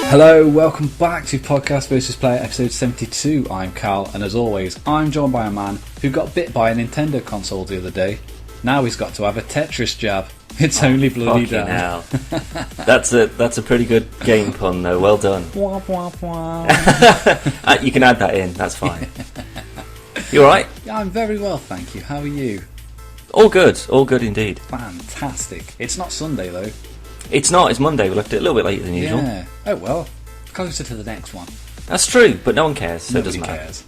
Hello, welcome back to Podcast vs Player episode 72. I'm Cal, and as always, I'm joined by a man who got bit by a Nintendo console the other day. Now he's got to have a Tetris jab. It's only bloody Dan. Hell. That's a pretty good game pun though, well done. Wah, wah, wah. You can add that in, that's fine. You alright? Yeah, I'm very well, thank you. How are you? All good indeed. Fantastic. It's not Sunday though. It's not, it's Monday, we left it a little bit later than usual. Yeah. Oh well, closer to the next one. That's true, but no one cares, so Nobody it doesn't matter.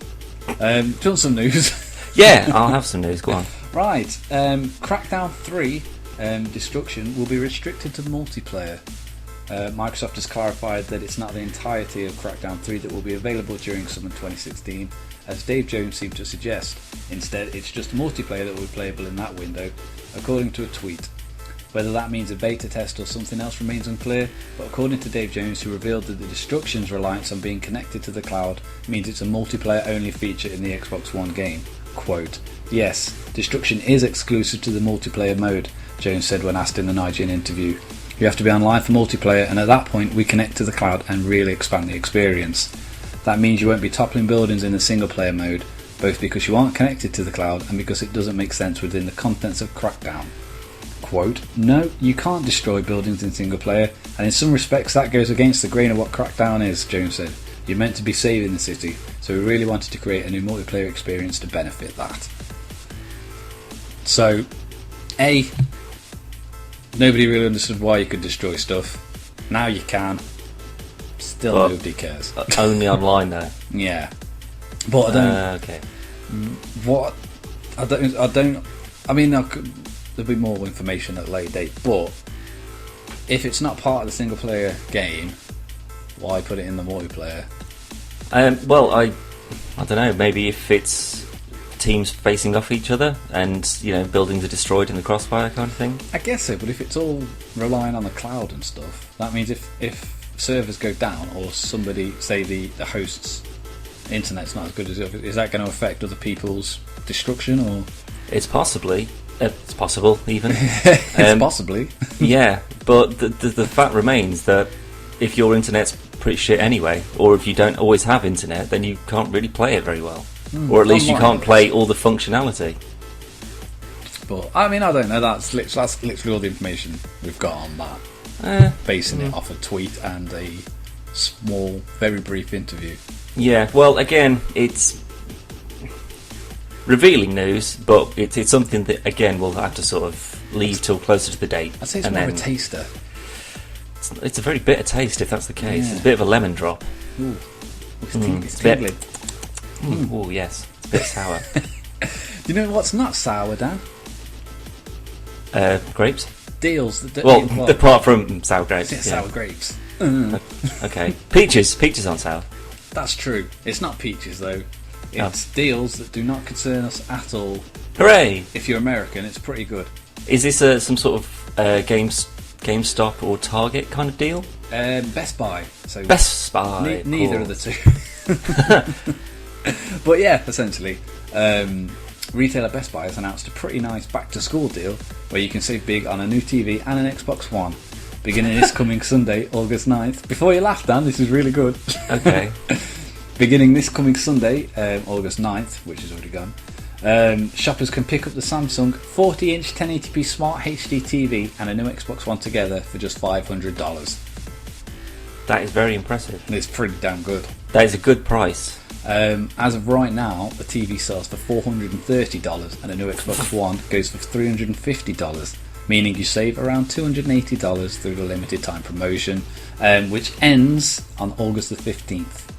Cares. Do you want some news? Yeah, I'll have some news, go on. Right, Crackdown 3 Destruction will be restricted to multiplayer. Microsoft has clarified that it's not the entirety of Crackdown 3 that will be available during summer 2016, as Dave Jones seemed to suggest. Instead, it's just multiplayer that will be playable in that window, according to a tweet. Whether that means a beta test or something else remains unclear, but according to Dave Jones, who revealed that the Destruction's reliance on being connected to the cloud means it's a multiplayer-only feature in the Xbox One game. Quote, "Yes, Destruction is exclusive to the multiplayer mode," Jones said when asked in an IGN interview. "You have to be online for multiplayer, and at that point we connect to the cloud and really expand the experience. That means you won't be toppling buildings in the single-player mode, both because you aren't connected to the cloud and because it doesn't make sense within the contents of Crackdown." Quote, "No, you can't destroy buildings in single player, and in some respects that goes against the grain of what Crackdown is," Jones said. "You're meant to be saving the city, so we really wanted to create a new multiplayer experience to benefit that." So, nobody really understood why you could destroy stuff. Now you can. Still nobody cares. Only online though. Yeah. But I don't... Okay. What... I mean, there'll be more information at a later date, but if it's not part of the single player game, why put it in the multiplayer? Well, I don't know, maybe if it's teams facing off each other and, you know, buildings are destroyed in the crossfire kind of thing. I guess so, but if it's all relying on the cloud and stuff, that means if servers go down or somebody, say the host's internet's not as good as it, is that going to affect other people's destruction? Or It's possible, even. It's possibly. Yeah, but the fact remains that if your internet's pretty shit anyway, or if you don't always have internet, then you can't really play it very well. Or at least you can't play all the functionality. But, I mean, I don't know, that's literally all the information we've got on that. Basing it off a tweet and a small, very brief interview. Yeah, well, again, it's revealing news, but it's something that, again, we'll have to sort of leave till closer to the date. I'd say it's more of a taster. It's a very bitter taste, if that's the case. Yeah. It's a bit of a lemon drop. Ooh. It's tingling. Oh, yes. It's a bit sour. You know what's not sour, Dan? Grapes? Deals. Apart from sour grapes. It's sour grapes. Okay. Peaches aren't sour. That's true. It's not peaches, though. It's deals that do not concern us at all. Hooray! If you're American, it's pretty good. Is this some sort of GameStop or Target kind of deal? Best Buy. So Best Buy. Neither cool. of the two. But yeah, essentially, retailer Best Buy has announced a pretty nice back-to-school deal where you can save big on a new TV and an Xbox One, beginning this coming Sunday, August 9th. Before you laugh, Dan, this is really good. Okay. Beginning this coming Sunday, August 9th, which has already gone, shoppers can pick up the Samsung 40-inch 1080p Smart HD TV and a new Xbox One together for just $500. That is very impressive. And it's pretty damn good. That is a good price. As of right now, the TV sells for $430 and a new Xbox One goes for $350, meaning you save around $280 through the limited time promotion, which ends on August the 15th.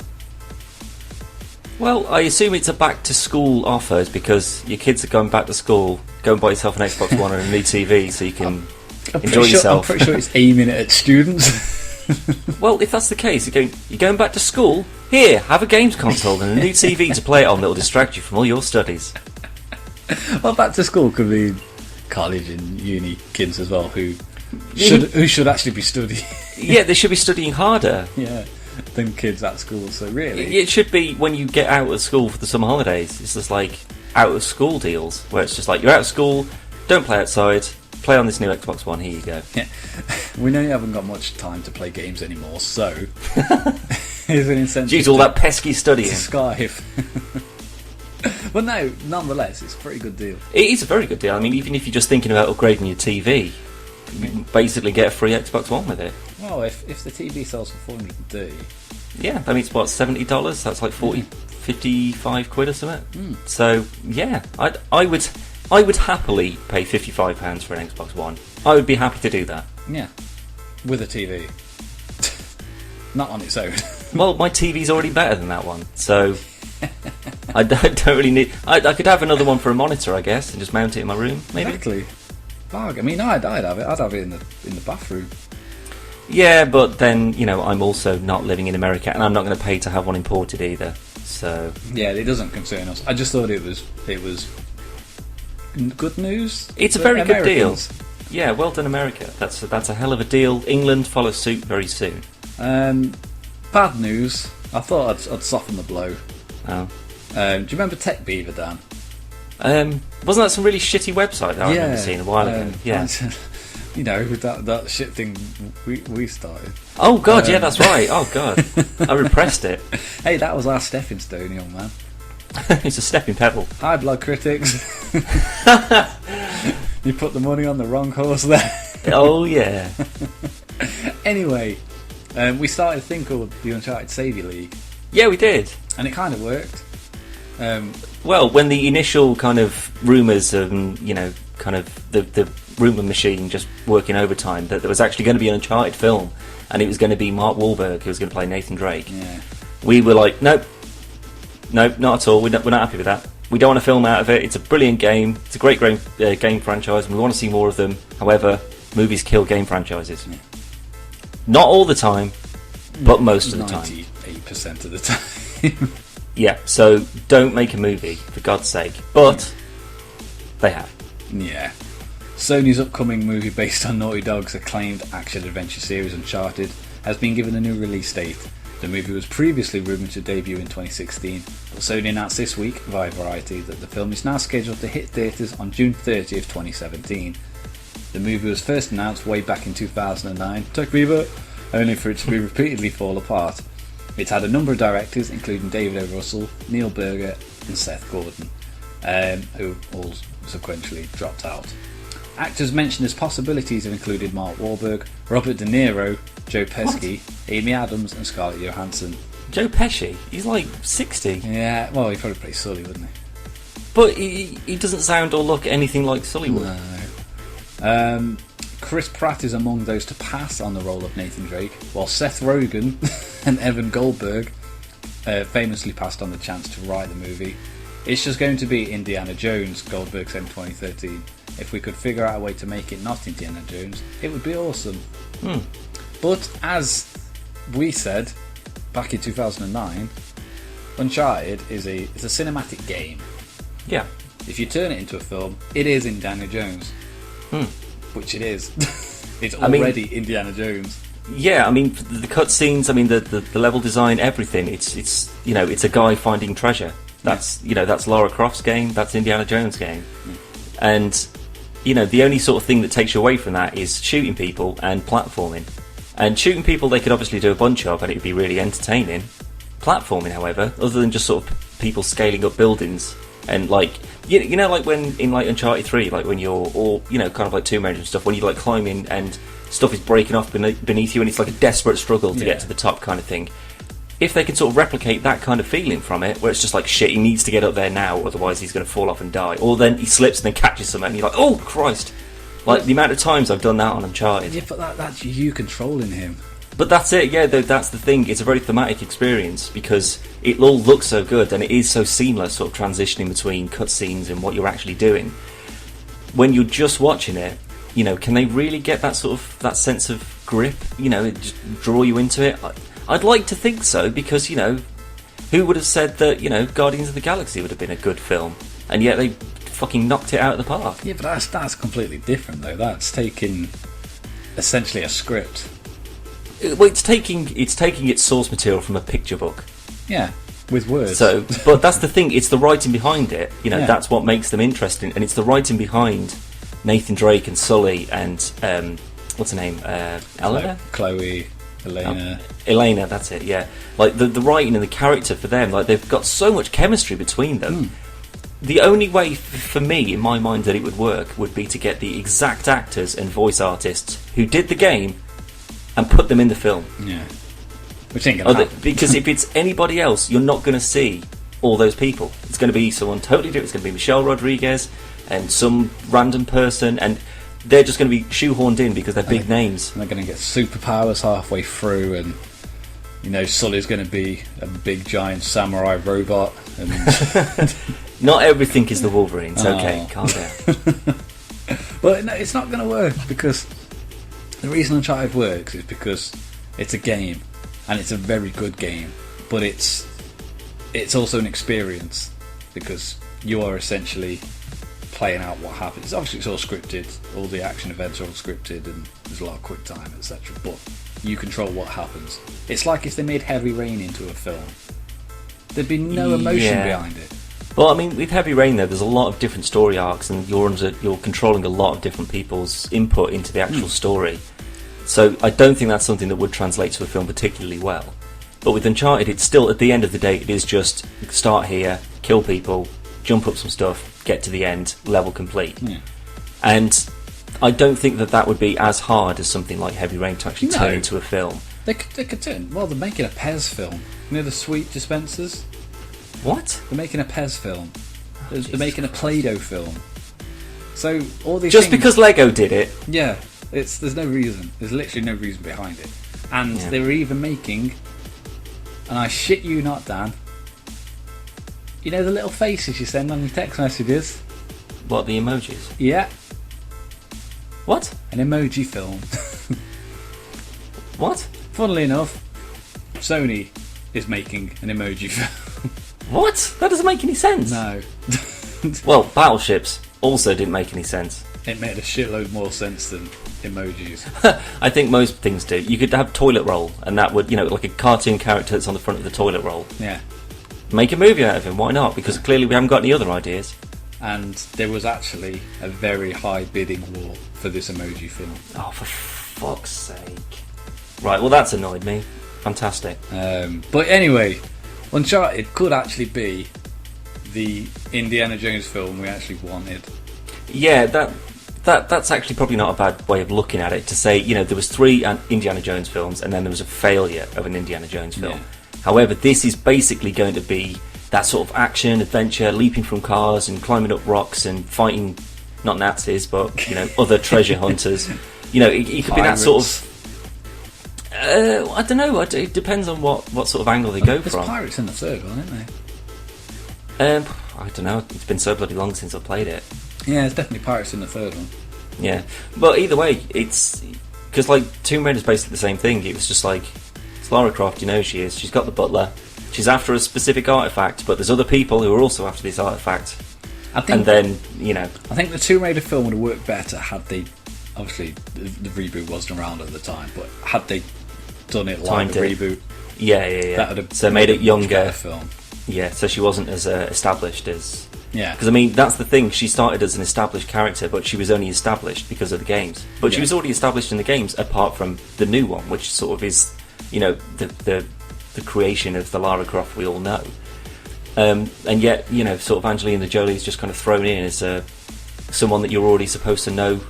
Well, I assume it's a back-to-school offer because your kids are going back to school. Go and buy yourself an Xbox One and a new TV so you can enjoy yourself. I'm pretty sure it's aiming it at students. Well, if that's the case, you're going back to school? Here, have a games console and a new TV to play it on that will distract you from all your studies. Well, back to school could be college and uni kids as well who should actually be studying. Yeah, they should be studying harder. Yeah, than kids at school, so really... It should be when you get out of school for the summer holidays. It's just like out of school deals, where it's just like, you're out of school, don't play outside, play on this new Xbox One. Here you go. Yeah. We know you haven't got much time to play games anymore, so here's an incentive. Jeez, all that pesky studying. To Skype. But no, nonetheless, it's a pretty good deal. It is a very good deal. I mean, even if you're just thinking about upgrading your TV, you basically get a free Xbox One with it. Well, if the TV sells for $430, yeah, I mean, it's what, $70? That's like 55 quid or something. So yeah, I would happily pay £55 for an Xbox One. I would be happy to do that. Yeah, with a TV, not on its own. Well, my TV's already better than that one, so I don't really need. I could have another one for a monitor, I guess, and just mount it in my room. Maybe. Exactly. I mean, I'd have it. I'd have it in the bathroom. Yeah, but then I'm also not living in America, and I'm not going to pay to have one imported either. So yeah, it doesn't concern us. I just thought it was good news. It's a very good deal. Yeah, well done, America. That's a hell of a deal. England follows suit very soon. Bad news. I thought I'd soften the blow. Oh. Do you remember Tech Beaver, Dan? Wasn't that some really shitty website that I remember seeing a while ago? Yeah. With that shit thing we started. Oh god, yeah, that's right. Oh god, I repressed it. Hey, that was our stepping stone, young man. It's a stepping pebble. Hi, blood critics. You put the money on the wrong horse there. Oh yeah. Anyway, we started a thing called the Uncharted Saviour League. Yeah, we did, and it kind of worked. Well, when the initial kind of rumours of kind of the rumour machine just working overtime that there was actually going to be an Uncharted film and it was going to be Mark Wahlberg who was going to play Nathan Drake. Yeah. We were like, nope, not at all. We're not happy with that. We don't want a film out of it. It's a brilliant game. It's a great game franchise, and we want to see more of them. However, movies kill game franchises. Yeah. Not all the time, but most of the time. 98% of the time. Yeah, so don't make a movie, for God's sake. But they have. Yeah. Sony's upcoming movie based on Naughty Dog's acclaimed action-adventure series Uncharted has been given a new release date. The movie was previously rumoured to debut in 2016, but Sony announced this week via Variety that the film is now scheduled to hit theatres on June 30th, 2017. The movie was first announced way back in 2009, Tech Beaver, only for it to be repeatedly fall apart. It's had a number of directors, including David O. Russell, Neil Berger and Seth Gordon, who all subsequently dropped out. Actors mentioned as possibilities have included Mark Wahlberg, Robert De Niro, Joe Pesci, Amy Adams and Scarlett Johansson. Joe Pesci? He's like 60. Yeah, well, he'd probably play Sully, wouldn't he? But he doesn't sound or look anything like Sully would. No. Chris Pratt is among those to pass on the role of Nathan Drake, while Seth Rogen and Evan Goldberg famously passed on the chance to write the movie. It's just going to be Indiana Jones, Goldberg said in 2013. If we could figure out a way to make it not Indiana Jones, it would be awesome. But as we said back in 2009, Uncharted is a cinematic game. Yeah. If you turn it into a film, it is Indiana Jones. Which it is. It's already Indiana Jones. Yeah, I mean the cutscenes, I mean the level design, everything. It's a guy finding treasure. That's that's Lara Croft's game. That's Indiana Jones' game. And the only sort of thing that takes you away from that is shooting people and platforming. And shooting people they could obviously do a bunch of, and it'd be really entertaining. Platforming, however, other than just sort of people scaling up buildings and like like when in like Uncharted 3, like when you're all kind of like Tomb Raider and stuff, when you like climbing and stuff is breaking off beneath you and it's like a desperate struggle to get to the top kind of thing. If they can sort of replicate that kind of feeling from it, where it's just like shit, he needs to get up there now, otherwise he's going to fall off and die, or then he slips and then catches something and you're like, oh Christ, like the amount of times I've done that on Uncharted. Yeah, but that's you controlling him. But that's it, yeah, that's the thing. It's a very thematic experience because it all looks so good and it is so seamless, sort of transitioning between cutscenes and what you're actually doing. When you're just watching it, can they really get that sort of that sense of grip? Just draw you into it. I'd like to think so because who would have said that Guardians of the Galaxy would have been a good film, and yet they fucking knocked it out of the park. Yeah, but that's completely different though. That's taking essentially a script. Well, it's taking its source material from a picture book. Yeah, with words. So, but that's the thing. It's the writing behind it. That's what makes them interesting, and it's the writing behind Nathan Drake and Sully and what's her name, Eleanor? Chloe, Elena. Elena, that's it. Yeah, like the writing and the character for them, like they've got so much chemistry between them. The only way for me, in my mind, that it would work would be to get the exact actors and voice artists who did the game and put them in the film. Yeah. Which ain't gonna happen. Because if it's anybody else, you're not going to see all those people. It's going to be someone totally different. It's going to be Michelle Rodriguez and some random person, and they're just going to be shoehorned in because they're big names. And they're going to get superpowers halfway through, and you know, Sully's going to be a big giant samurai robot. And not everything is the Wolverine. It's okay, calm down. Well, no, it's not going to work, because the reason Uncharted works is because it's a game, and it's a very good game, but it's also an experience, because you are essentially playing out what happens. Obviously it's all scripted, all the action events are all scripted, and there's a lot of quick time, etc., but you control what happens. It's like if they made Heavy Rain into a film. There'd be no emotion behind it. Well, I mean, with Heavy Rain, though, there's a lot of different story arcs, and you're controlling a lot of different people's input into the actual story. So I don't think that's something that would translate to a film particularly well. But with Uncharted, it's still, at the end of the day, it is just start here, kill people, jump up some stuff, get to the end, level complete. Yeah. And I don't think that would be as hard as something like Heavy Rain to actually turn into a film. They could turn... Well, they're making a Pez film. You know the sweet dispensers? What? They're making a Pez film. They're making a Play-Doh film. So all these just things, because Lego did it? Yeah. There's no reason. There's literally no reason behind it. And they were even making... And I shit you not, Dan. You know the little faces you send on your text messages? What, the emojis? Yeah. What? An emoji film. What? Funnily enough, Sony is making an emoji film. What? That doesn't make any sense. No. Well, battleships also didn't make any sense. It made a shitload more sense than emojis. I think most things do. You could have toilet roll, and that would, like a cartoon character that's on the front of the toilet roll. Yeah. Make a movie out of him, why not? Because clearly we haven't got any other ideas. And there was actually a very high bidding war for this emoji film. Oh, for fuck's sake. Right, well that's annoyed me. Fantastic. But anyway, Uncharted could actually be the Indiana Jones film we actually wanted. Yeah, that's actually probably not a bad way of looking at it, to say, there was 3 Indiana Jones films and then there was a failure of an Indiana Jones film. Yeah. However, this is basically going to be that sort of action, adventure, leaping from cars and climbing up rocks and fighting, not Nazis, but, other treasure hunters. It could be that sort of... I don't know, it depends on what sort of angle they go from. There's pirates in the third one, isn't there? I don't know, it's been so bloody long since I've played it. Yeah, there's definitely pirates in the third one. Yeah, but either way, it's... Because, Tomb Raider's basically the same thing. It was just like... Lara Croft, she is. She's got the butler. She's after a specific artifact, but there's other people who are also after this artifact. I think the Tomb Raider film would have worked better had they... Obviously, the reboot wasn't around at the time, but had they done it like the reboot... Yeah. That would have so made it younger. Film. Yeah, so she wasn't as established as... Yeah. Because, that's the thing. She started as an established character, but she was only established because of the games. But she was already established in the games, apart from the new one, which sort of is... the creation of the Lara Croft we all know, and yet sort of Angelina Jolie's just kind of thrown in as someone that you're already supposed to know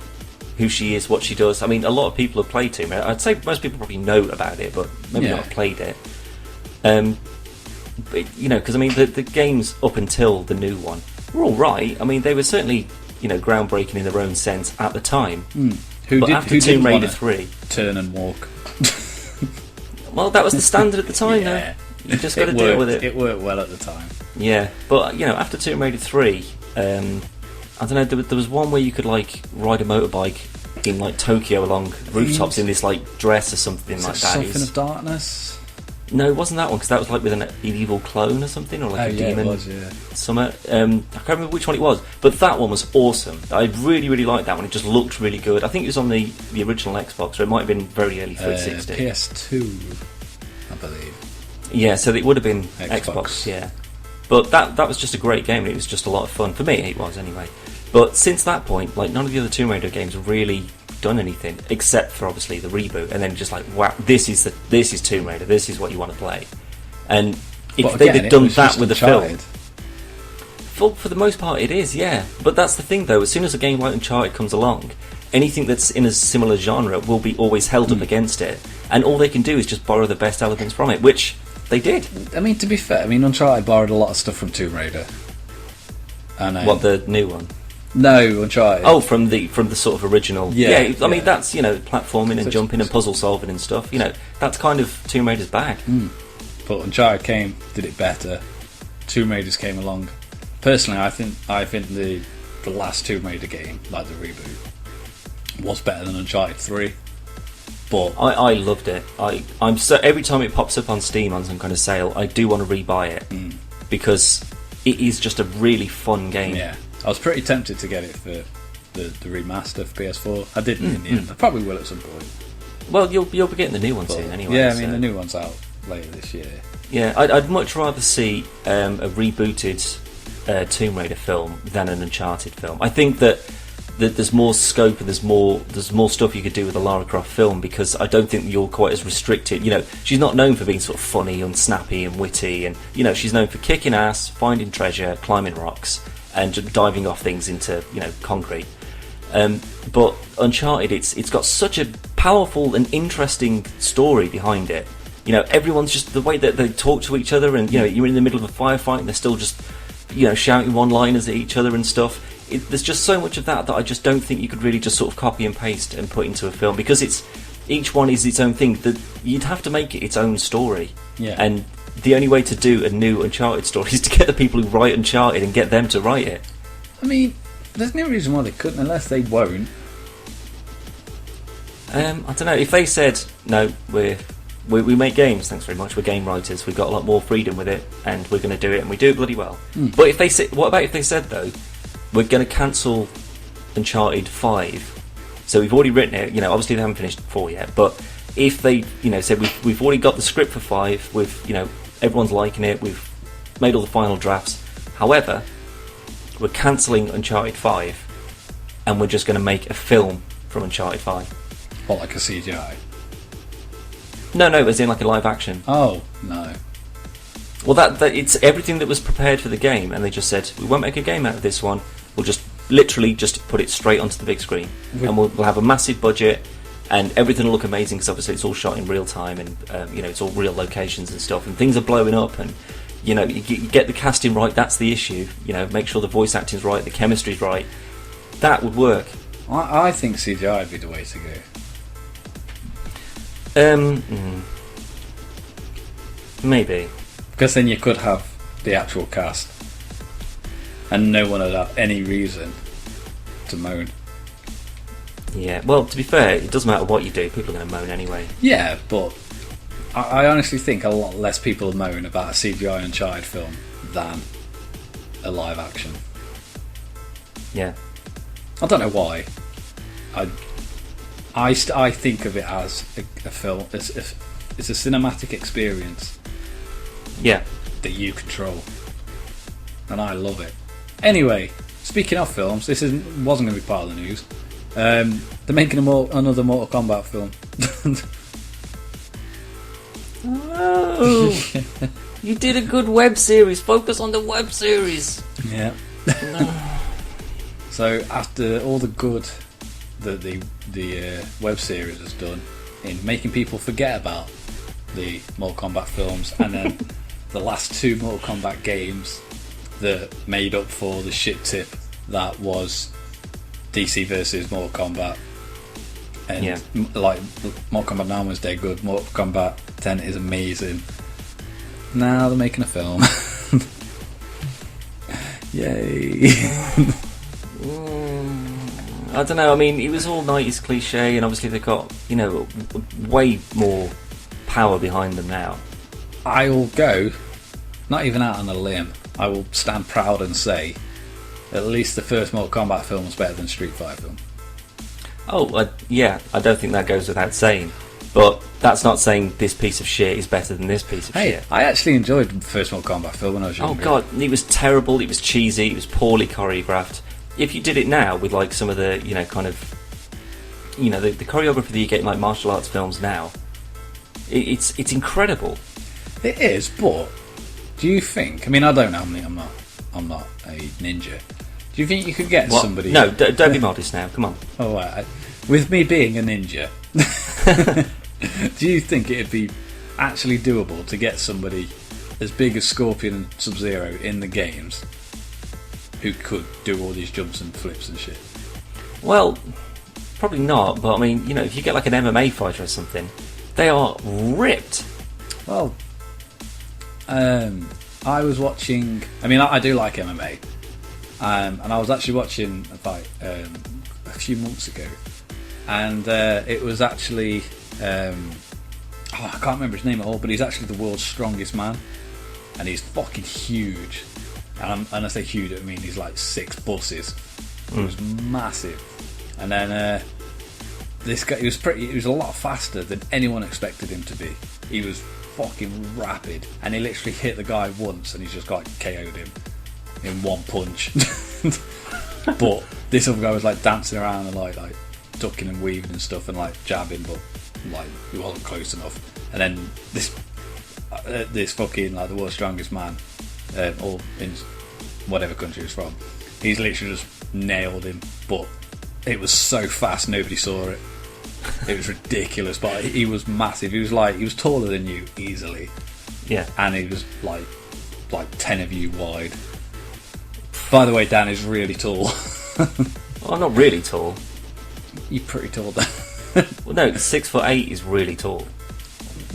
who she is, what she does. I mean, a lot of people have played Tomb Raider. I'd say most people probably know about it, but maybe not played it. But because the games up until the new one were all right. I mean, they were certainly groundbreaking in their own sense at the time. After Tomb Raider 3, turn and walk. Well, that was the standard at the time, though. You just got to deal with it. It worked well at the time. Yeah, but after Tomb Raider 3, I don't know. There was one where you could ride a motorbike in Tokyo along rooftops in this dress or something like that. Something of Darkness. No, it wasn't that one, because that was with an evil clone or something, or a demon. It was, yeah. I can't remember which one it was, but that one was awesome. I really, really liked that one. It just looked really good. I think it was on the original Xbox, or it might have been very early 360. PS2, I believe. Yeah, so it would have been Xbox, yeah. But that was just a great game, and it was just a lot of fun. For me, it was, anyway. But since that point, like, none of the other Tomb Raider games have really done anything except for obviously the reboot, and then just like, wow, this is Tomb Raider, this is what you want to play. And if they'd have done that with the film, for the most part it is, yeah. But that's the thing though, as soon as a game like Uncharted comes along, anything that's in a similar genre will be always held up against it, and all they can do is just borrow the best elements from it, which they did. I mean, to be fair, I mean, Uncharted borrowed a lot of stuff from Tomb Raider. And what, the new one? No, Uncharted. Oh, from the sort of original. Yeah, I mean, that's, platforming and jumping and puzzle solving and stuff. That's kind of Tomb Raider's bag. But Uncharted did it better. Tomb Raiders came along. Personally, I think the last Tomb Raider game, like the reboot, was better than Uncharted 3. But I loved it. I'm so, every time it pops up on Steam on some kind of sale, I do want to rebuy it because it is just a really fun game. Yeah, I was pretty tempted to get it for the remaster for PS4. I didn't in the end. I probably will at some point. Well, you'll be getting the new one soon anyway. Yeah, I mean, the new one's out later this year. Yeah, I'd much rather see a rebooted Tomb Raider film than an Uncharted film. I think that there's more scope and there's more stuff you could do with a Lara Croft film, because I don't think you're quite as restricted. She's not known for being sort of funny and snappy and witty, and she's known for kicking ass, finding treasure, climbing rocks, and just diving off things into concrete. But Uncharted, it's got such a powerful and interesting story behind it. Everyone's just, the way that they talk to each other, and you're in the middle of a firefight and they're still just shouting one-liners at each other and stuff. There's just so much of that I just don't think you could really just sort of copy and paste and put into a film, because each one is its own thing. That you'd have to make it its own story. Yeah. And the only way to do a new Uncharted story is to get the people who write Uncharted and get them to write it. I mean, there's no reason why they couldn't, unless they won't. I don't know. If they said, no, we make games, thanks very much, we're game writers, we've got a lot more freedom with it, and we're going to do it, and we do it bloody well. But if they what about if they said, though, we're going to cancel Uncharted 5, so we've already written it, obviously they haven't finished 4 yet, but if they, said we've already got the script for 5, with everyone's liking it, we've made all the final drafts, however, we're cancelling Uncharted 5, and we're just going to make a film from Uncharted 5. What, like a CGI? No, as in like a live action. Oh, no. Well, that it's everything that was prepared for the game, and they just said, we won't make a game out of this one, we'll just literally just put it straight onto the big screen, and we'll have a massive budget, and everything will look amazing, because obviously it's all shot in real time, and it's all real locations and stuff, and things are blowing up, and you get the casting right, that's the issue, make sure the voice acting's right, the chemistry's right, that would work. I think CGI would be the way to go. Maybe. Because then you could have the actual cast, and no one would have any reason to moan. Yeah, well, to be fair, it doesn't matter what you do, people are going to moan anyway. Yeah, but I honestly think a lot less people moan about a CGI Uncharted film than a live action. Yeah. I don't know why. I think of it as a film. It's a cinematic experience. Yeah. That you control, and I love it. Anyway, speaking of films, this wasn't going to be part of the news. They're making another Mortal Kombat film. Oh, you did a good web series. Focus on the web series. Yeah. So after all the good that the web series has done in making people forget about the Mortal Kombat films, and then the last 2 Mortal Kombat games that made up for the shit tip that was DC versus Mortal Kombat, and like Mortal Kombat 9 was dead good, Mortal Kombat 10 is amazing. Now they're making a film. Yay. I don't know, I mean, it was all 90s cliche, and obviously they've got, way more power behind them now. I will go, not even out on a limb, I will stand proud and say at least the first Mortal Kombat film was better than Street Fighter film. Oh, yeah, I don't think that goes without saying. But that's not saying this piece of shit is better than this piece of shit. I actually enjoyed the first Mortal Kombat film when I was younger. Oh god, it was terrible, it was cheesy, it was poorly choreographed. if you did it now with like some of the, you know, kind of, you know, the choreography that you get in like martial arts films now, it's incredible. It is, but do you think? I mean, I don't know. I mean, I'm not a ninja. Do you think you could get somebody? No, don't be modest now. Come on. Oh, right. With me being a ninja, do you think it'd be actually doable to get somebody as big as Scorpion and Sub-Zero in the games who could do all these jumps and flips and shit? Well, probably not. But I mean, you know, if you get like an MMA fighter or something, they are ripped. Well, I was watching. I mean, I do like MMA, and I was actually watching a fight a few months ago, and it was actually I can't remember his name at all, but he's actually the world's strongest man, and he's fucking huge. And I say huge, I mean he's like 6 buses. He was massive, and then this guy, he was a lot faster than anyone expected him to be. He was fucking rapid, and he literally hit the guy once, and he's just got KO'd him in one punch. But this other guy was like dancing around and like ducking and weaving and stuff, and like jabbing, but like he wasn't close enough. And then this fucking like the world's strongest man, or in whatever country he's from, he's literally just nailed him. But it was so fast, nobody saw it. It was ridiculous, but he was massive. He was taller than you easily. Yeah. And he was like 10 of you wide. By the way, Dan is really tall. Well, I'm not really tall. You're pretty tall, Dan. Well, no, 6'8" is really tall.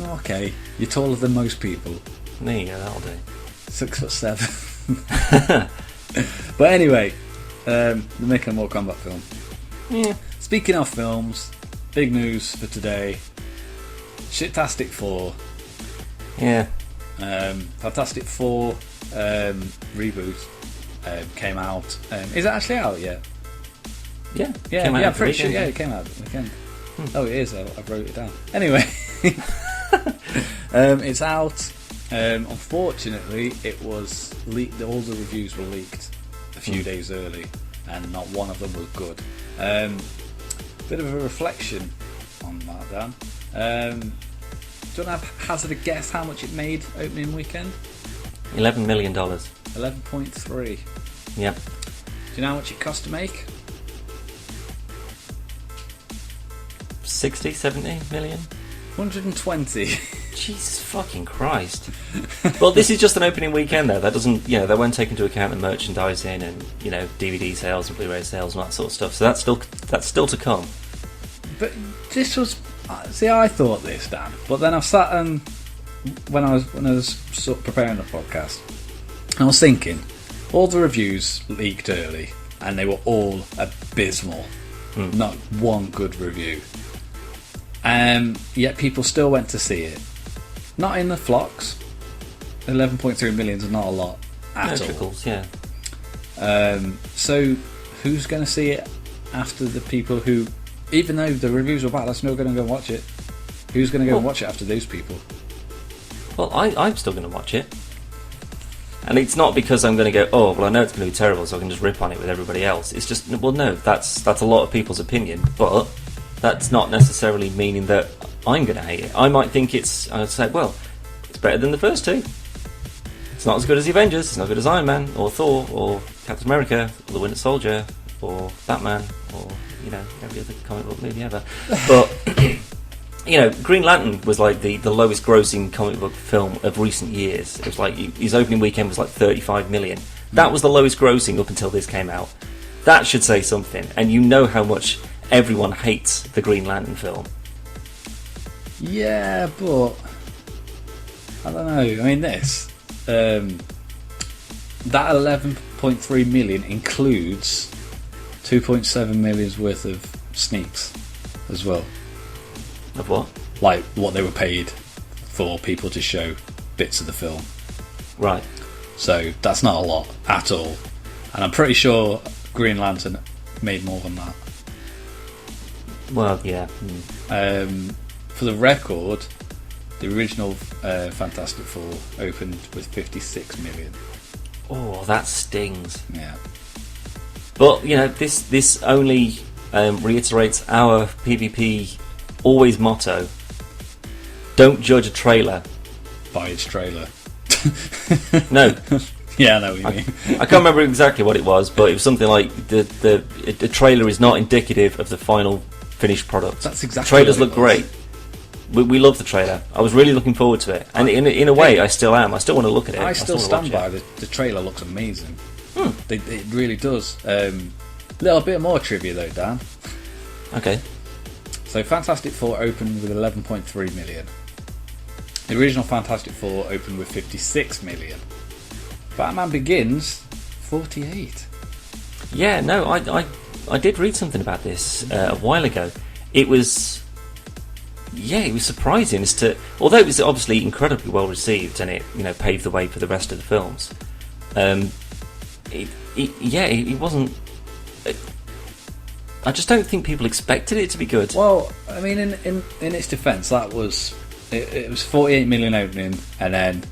Okay, you're taller than most people. There you go, that'll do. 6'7". But anyway, they're making a Mortal Kombat film. Yeah. Speaking of films, big news for today. Shitastic 4. Yeah. Fantastic Four reboot came out. Is it actually out yet? Yeah. Yeah, pretty sure. Yeah, it came out this weekend. Oh, it is. I wrote it down. Anyway, it's out. Unfortunately, it was leaked. All the reviews were leaked a few days early, and not one of them was good. Bit of a reflection on that, Dan. Do you want to hazard a guess how much it made opening weekend? $11 million. 11.3. Yep. Do you know how much it cost to make? 60, 70 million? 120. Jesus fucking Christ. Well, this is just an opening weekend though. That doesn't, you know, they won't take into account the merchandising and, you know, DVD sales and Blu-ray sales and that sort of stuff. So that's still to come. But this was, see, I thought this, Dan, but then I sat and when I was sort of preparing the podcast, I was thinking, all the reviews leaked early, and they were all abysmal. Not one good review. Yet people still went to see it. Not in the flocks. 11.3 million is not a lot at all. Trickles, yeah. So who's going to see it after the people who, even though the reviews were bad, I'm still going to go and watch it? Who's going to go and watch it after those people? Well, I'm still going to watch it. And it's not because I'm going to go, oh, well, I know it's going to be terrible, so I can just rip on it with everybody else. It's just, well, no, that's a lot of people's opinion, but that's not necessarily meaning that I'm going to hate it. I might think I'd say, well, it's better than the first two. It's not as good as the Avengers, it's not as good as Iron Man, or Thor, or Captain America, or The Winter Soldier, or Batman, or, you know, every other comic book movie ever. But, you know, Green Lantern was like the lowest grossing comic book film of recent years. It was like, his opening weekend was like 35 million. That was the lowest grossing up until this came out. That should say something, and you know how much everyone hates the Green Lantern film. Yeah, but I don't know. I mean, that 11.3 million includes 2.7 million's worth of sneaks as well. Of what? Like what they were paid for people to show bits of the film. Right. So that's not a lot at all. And I'm pretty sure Green Lantern made more than that. Well, yeah. For the record, the original Fantastic Four opened with 56 million. Oh, that stings. Yeah. But this only reiterates our PvP always motto: don't judge a trailer by its trailer. No. Yeah, I know what you mean. I can't remember exactly what it was, but it was something like the trailer is not indicative of the final finished product. That's exactly. Trailers look great. We love the trailer. I was really looking forward to it, and in a way, I still am. I still want to look at it. I still stand by the trailer. Looks amazing. It really does. Little bit more trivia though, Dan. Okay. So Fantastic Four opened with 11.3 million. The original Fantastic Four opened with 56 million. Batman Begins, 48. Yeah, no, I did read something about this a while ago. It was surprising as to, although it was obviously incredibly well received and it paved the way for the rest of the films. It wasn't. I just don't think people expected it to be good. Well, I mean, in its defence, that was it was 48 million opening, and then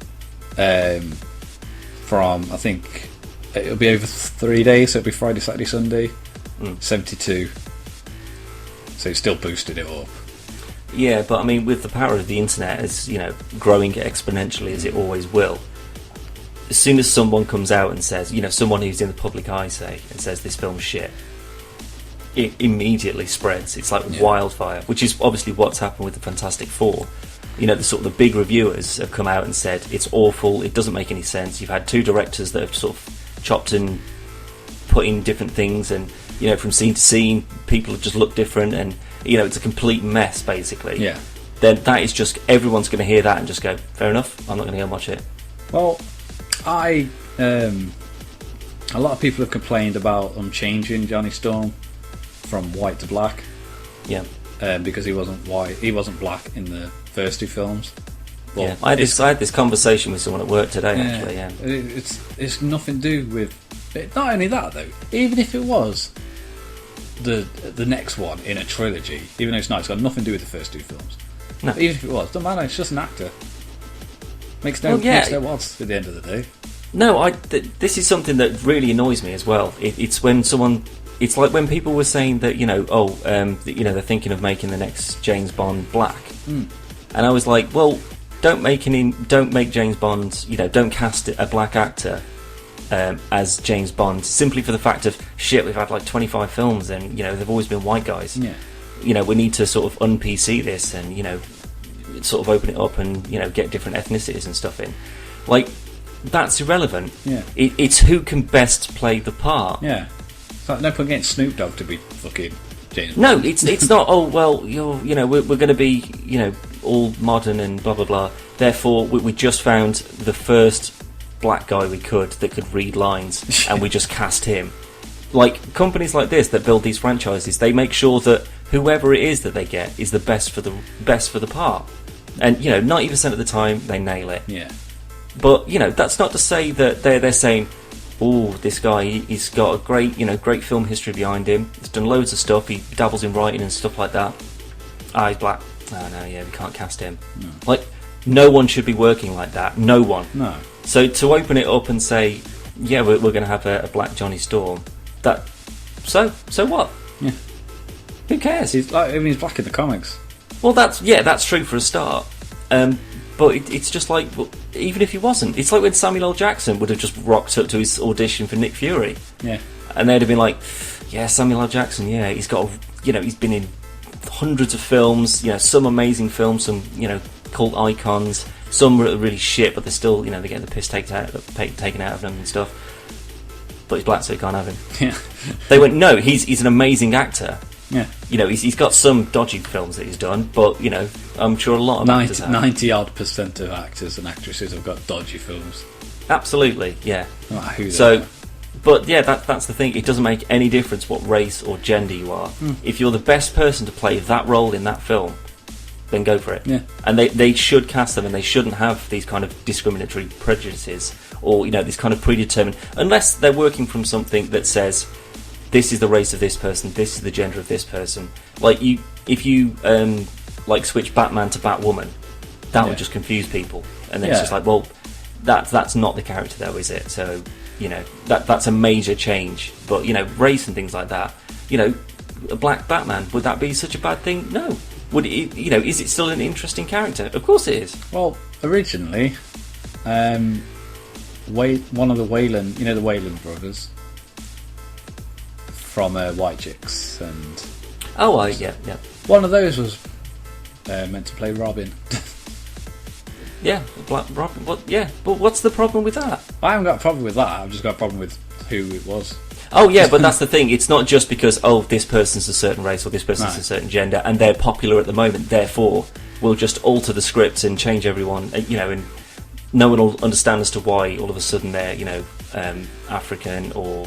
from, I think it'll be over 3 days, so it'll be Friday, Saturday, Sunday, 72. So it still boosted it up. Yeah, but I mean, with the power of the internet, as growing exponentially as it always will, as soon as someone comes out and says, someone who's in the public eye, say, and says this film's shit, it immediately spreads. It's like wildfire, which is obviously what's happened with the Fantastic Four. The sort of the big reviewers have come out and said it's awful, it doesn't make any sense. You've had two directors that have sort of chopped and put in different things, and from scene to scene, people have just looked different, and it's a complete mess basically. Yeah. Then that is just, everyone's going to hear that and just go, fair enough, I'm not going to go and watch it. Well, a lot of people have complained about changing Johnny Storm from white to black. Yeah. Because he wasn't white, he wasn't black in the first two films. Well, yeah, I had this conversation with someone at work today. Actually, yeah, it's nothing to do with it. Not only that though, even if it was the next one in a trilogy, even though it's not, it's got nothing to do with the first two films. No, but even if it was, doesn't matter. It's just an actor. Makes no odds at the end of the day. No, this is something that really annoys me as well. It's when someone. It's like when people were saying that they're thinking of making the next James Bond black, and I was like, well, don't make James Bond. Don't cast a black actor as James Bond simply for the fact of shit. We've had like 25 films, and they've always been white guys. Yeah. We need to sort of un-PC this, and sort of open it up, and get different ethnicities and stuff in. Like, that's irrelevant. Yeah. It's who can best play the part. Yeah. It's like no point getting Snoop Dogg to be fucking James Bond. No, it's not. Oh well, we're going to be all modern and blah blah blah. Therefore, we just found the first black guy we could that could read lines, and we just cast him. Like, companies like this that build these franchises, they make sure that whoever it is that they get is the best for the part, and 90% of the time they nail it. Yeah. But that's not to say that they're saying, oh, this guy, he's got a great film history behind him. He's done loads of stuff. He dabbles in writing and stuff like that. Ah, he's black. Oh, no, yeah, we can't cast him. No. Like, no one should be working like that. No one. No. So to open it up and say, yeah, we're going to have a black Johnny Storm. So what? Yeah. Who cares? He's black in the comics. Well, that's true for a start. But it's just like, well, even if he wasn't, it's like when Samuel L. Jackson would have just rocked up to his audition for Nick Fury. Yeah. And they'd have been like, yeah, Samuel L. Jackson, yeah, he's got, he's been in hundreds of films, some amazing films, some, cult icons, some are really shit, but they're still, they're getting the piss taken out of them and stuff. But he's black, so you can't have him. Yeah. They went, no, he's an amazing actor. Yeah. He's got some dodgy films that he's done, but, I'm sure a lot of actors have. 90-odd% of actors and actresses have got dodgy films. Absolutely, yeah. No matter who they are. But yeah, that's the thing. It doesn't make any difference what race or gender you are. If you're the best person to play that role in that film, then go for it. Yeah. And they should cast them, and they shouldn't have these kind of discriminatory prejudices or this kind of predetermined, unless they're working from something that says this is the race of this person, this is the gender of this person. Like, if you switch Batman to Batwoman, that would just confuse people, and then it's just like, well, that's not the character though, is it? So you know, that's a major change. But, you know, race and things like that, you know, a black Batman, would that be such a bad thing? No. Would it, you know, is it still an interesting character? Of course it is. Well, originally, one of the Wayland, you know, the Wayland brothers from White Chicks and... yeah. One of those was meant to play Robin. Yeah, Black Robin. But what's the problem with that? I haven't got a problem with that. I've just got a problem with who it was. Oh yeah, but that's the thing. It's not just because this person's a certain race or this person's a certain gender and they're popular at the moment. Therefore, we'll just alter the scripts and change everyone. You know, and no one will understand as to why all of a sudden they're, you know, African or